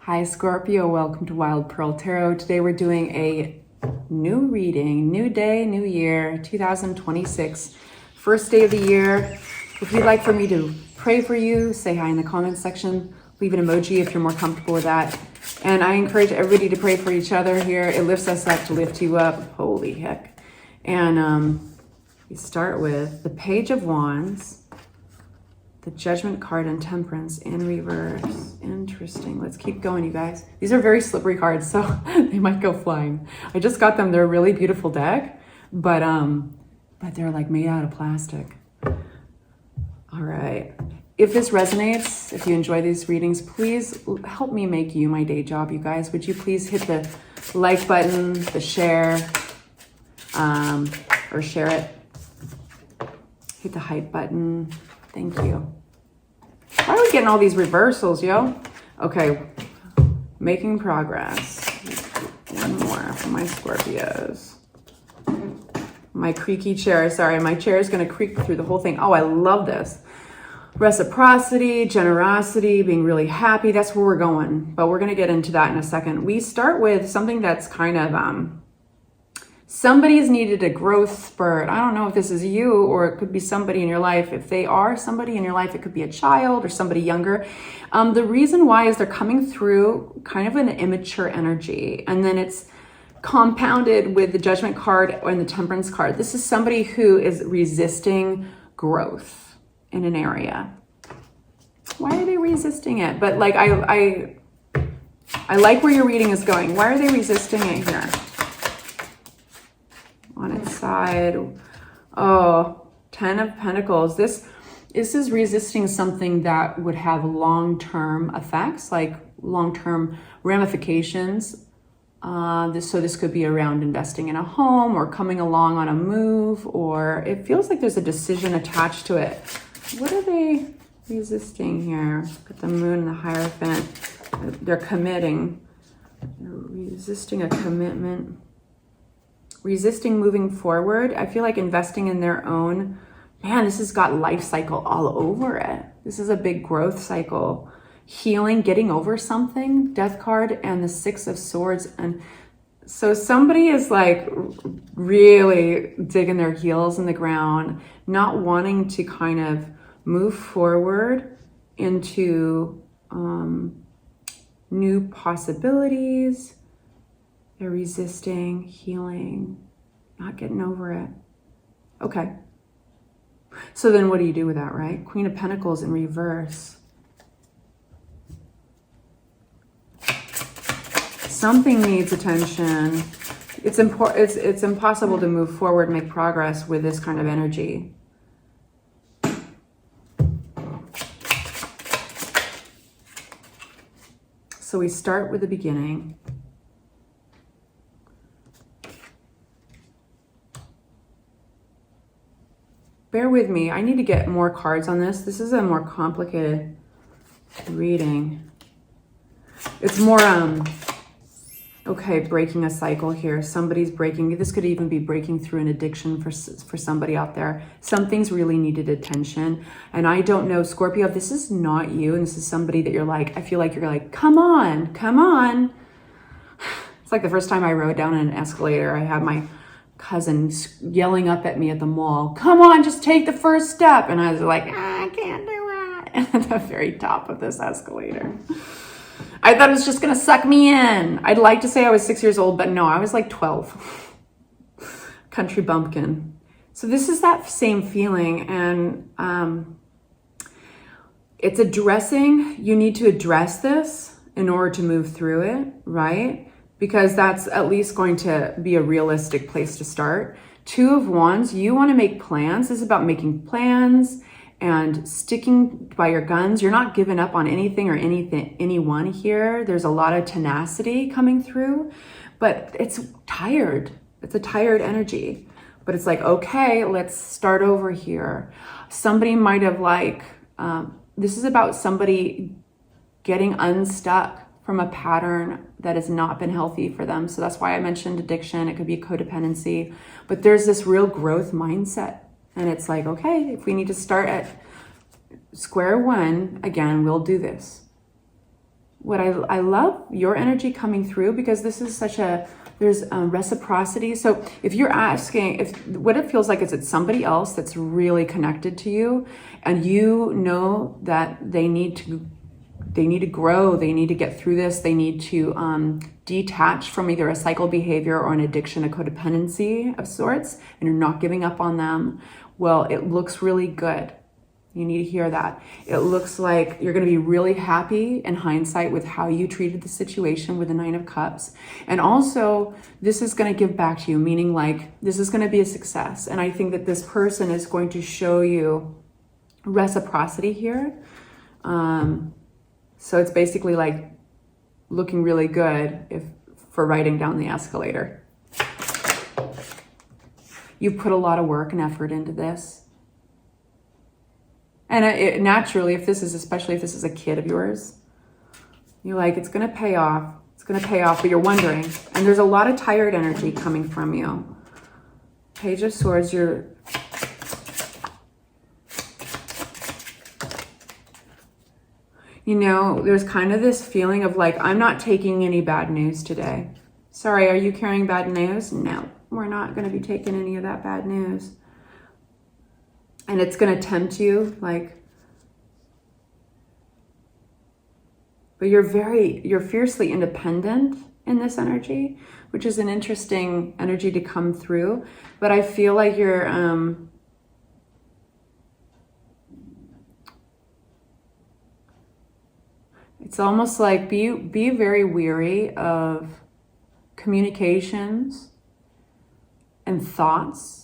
Hi Scorpio, welcome to Wild Pearl Tarot. Today we're doing a new reading, new day, new year, 2026, first day of the year. If you'd like for me to pray for you, say hi in the comments section, leave an emoji if you're more comfortable with that. And I encourage everybody to pray for each other here. It lifts us up to lift you up. Holy heck. And we start with the Page of Wands, the Judgment card, and Temperance in reverse. Interesting. Let's keep going, you guys. These are very slippery cards, so they might go flying. I just got them. They're a really beautiful deck, but they're like made out of plastic. All right. If this resonates, if you enjoy these readings, please help me make you my day job, you guys. Would you please hit the like button, the share, or share it. Hit the hype button. Thank you. Why are we getting all these reversals, yo? Okay, making progress. One more for my Scorpios. My creaky chair, sorry, my chair is gonna creak through the whole thing. Oh, I love this. Reciprocity, generosity, being really happy, that's where we're going. But we're gonna get into that in a second. We start with something that's kind of, somebody's needed a growth spurt. I don't know if this is you or it could be somebody in your life. If they are somebody in your life, it could be a child or somebody younger. The reason why is they're coming through kind of an immature energy, and then it's compounded with the Judgment card and the Temperance card. This is somebody who is resisting growth in an area. Why are they resisting it? But like I like where your reading is going. Why are they resisting it here? On its side, oh, 10 of Pentacles. This is resisting something that would have long-term effects, like long-term ramifications. This could be around investing in a home or coming along on a move, or it feels like there's a decision attached to it. What are they resisting here? Got the Moon and the Hierophant. They're committing. They're resisting a commitment. Resisting moving forward. I feel like investing in their own, man, this has got life cycle all over it. This is a big growth cycle. Healing, getting over something, Death card, and the Six of Swords. And so somebody is like really digging their heels in the ground, not wanting to kind of move forward into new possibilities. They're resisting, healing, not getting over it. Okay. So then what do you do with that, right? Queen of Pentacles in reverse. Something needs attention. It's impossible to move forward, make progress with this kind of energy. So we start with the beginning. Bear with me. I need to get more cards on this. This is a more complicated reading. It's more, okay, breaking a cycle here. Somebody's breaking. This could even be breaking through an addiction for somebody out there. Something's really needed attention. And I don't know, Scorpio, if this is not you and this is somebody that you're like, I feel like you're like, come on, come on. It's like the first time I rode down an escalator, I had my cousin yelling up at me at the mall, come on, just take the first step. And I was like, I can't do it. At the very top of this escalator. I thought it was just going to suck me in. I'd like to say I was 6 years old, but no, I was like 12. Country bumpkin. So this is that same feeling. And it's addressing, you need to address this in order to move through it, right? Because that's at least going to be a realistic place to start. Two of Wands, you want to make plans. This is about making plans and sticking by your guns. You're not giving up on anything or anyone here. There's a lot of tenacity coming through, but it's tired. It's a tired energy. But it's like, okay, let's start over here. Somebody might have like, this is about somebody getting unstuck from a pattern that has not been healthy for them. So that's why I mentioned addiction. It could be codependency, but there's this real growth mindset. And it's like, okay, if we need to start at square one, again, we'll do this. what I love your energy coming through, because this is such a, there's reciprocity. So if you're asking, if what it feels like is it's somebody else that's really connected to you, and you know that they need to grow, they need to get through this, they need to detach from either a cycle behavior or an addiction, a codependency of sorts, and you're not giving up on them. Well, it looks really good. You need to hear that. It looks like you're going to be really happy in hindsight with how you treated the situation with the 9 of Cups. And also, this is going to give back to you, meaning like this is going to be a success. And I think that this person is going to show you reciprocity here. So it's basically like looking really good for riding down the escalator. You've put a lot of work and effort into this. And naturally, especially if this is a kid of yours, you're like, it's going to pay off. It's going to pay off, but you're wondering. And there's a lot of tired energy coming from you. Page of Swords, you know, there's kind of this feeling of like, I'm not taking any bad news today. Sorry, are you carrying bad news? No, we're not going to be taking any of that bad news. And it's going to tempt you, like, but you're fiercely independent in this energy, which is an interesting energy to come through. But I feel like you're, it's almost like be very weary of communications and thoughts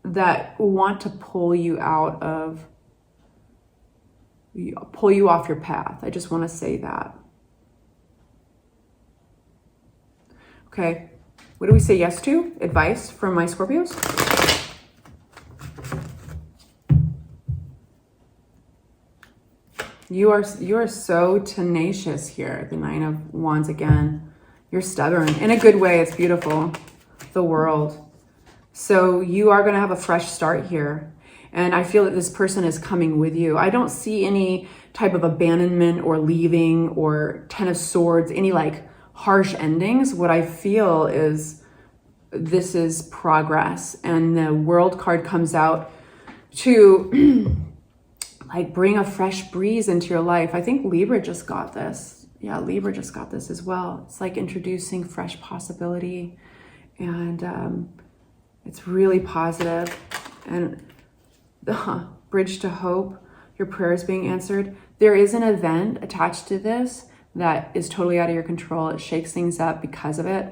that want to pull you off your path. I just want to say that. Okay, what do we say yes to? Advice from my Scorpios? You are so tenacious here. The 9 of Wands again. You're stubborn in a good way. It's beautiful. The World. So you are going to have a fresh start here. And I feel that this person is coming with you. I don't see any type of abandonment or leaving or 10 of Swords, any like harsh endings. What I feel is this is progress. And the World card comes out to like bring a fresh breeze into your life. I think Libra just got this. Yeah, Libra just got this as well. It's like introducing fresh possibility, and it's really positive. And the bridge to hope, your prayers being answered. There is an event attached to this that is totally out of your control. It shakes things up because of it.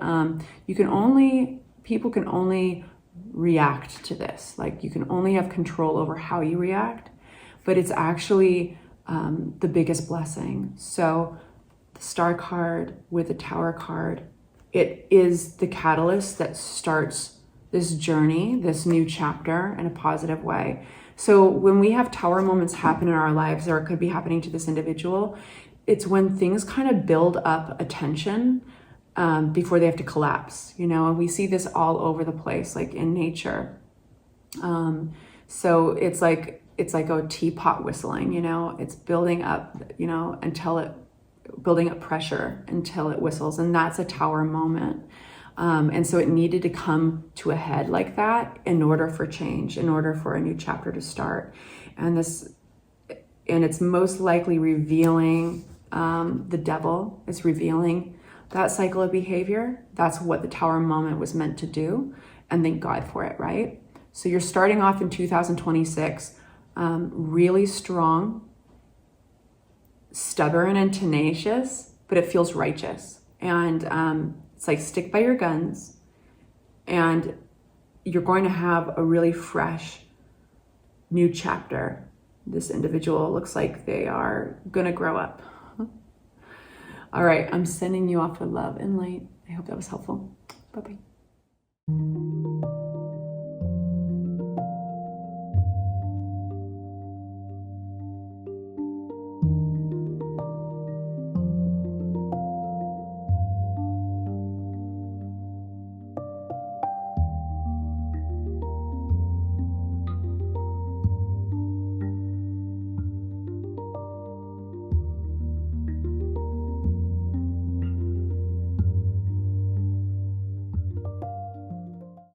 People can only react to this. Like you can only have control over how you react, but it's actually the biggest blessing. So the Star card with the Tower card, it is the catalyst that starts this journey, this new chapter in a positive way. So when we have Tower moments happen in our lives, or it could be happening to this individual, it's when things kind of build up a tension before they have to collapse, you know, and we see this all over the place, like in nature. So it's like a teapot whistling, you know, it's building up, you know, building up pressure until it whistles. And that's a Tower moment. And so it needed to come to a head like that in order for change, in order for a new chapter to start. And it's most likely revealing the devil. It's revealing that cycle of behavior. That's what the Tower moment was meant to do. And thank God for it, right? So you're starting off in 2026 really strong, stubborn and tenacious, but it feels righteous. And it's like stick by your guns, and you're going to have a really fresh new chapter. This individual looks like they are going to grow up. All right, I'm sending you off with love and light. I hope that was helpful. Bye-bye.